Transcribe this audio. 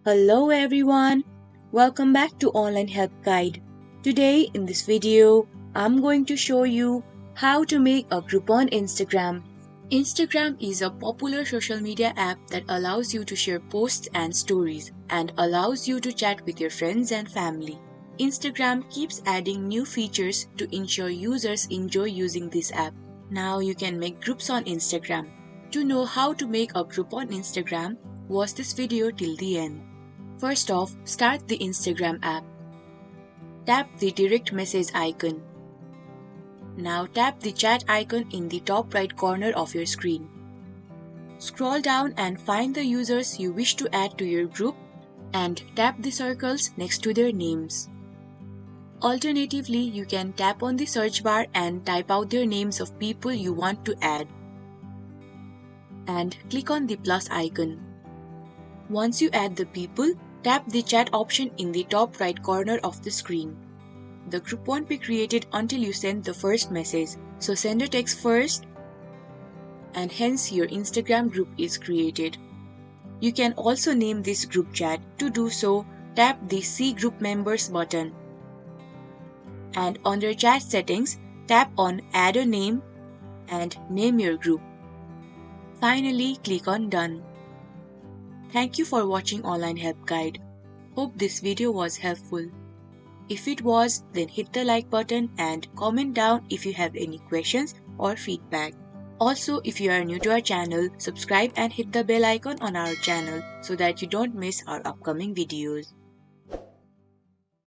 Hello everyone, welcome back to Online Help Guide. Today in this video, I'm going to show you how to make a group on Instagram. Instagram is a popular social media app that allows you to share posts and stories and allows you to chat with your friends and family. Instagram keeps adding new features to ensure users enjoy using this app. Now you can make groups on Instagram. To know how to make a group on Instagram, watch this video till the end. First off, start the Instagram app. Tap the direct message icon. Now tap the chat icon in the top right corner of your screen. Scroll down and find the users you wish to add to your group and tap the circles next to their names. Alternatively, you can tap on the search bar and type out their names of people you want to add. And click on the plus icon. Once you add the people, tap the chat option in the top right corner of the screen. The group won't be created until you send the first message, so send a text first and hence your Instagram group is created. You can also name this group chat. To do so, tap the See Group Members button. And under chat settings, tap on Add a Name and name your group. Finally, click on Done. Thank you for watching Online Help Guide. Hope this video was helpful. If it was, then hit the like button and comment down if you have any questions or feedback. Also, if you are new to our channel, subscribe and hit the bell icon on our channel so that you don't miss our upcoming videos.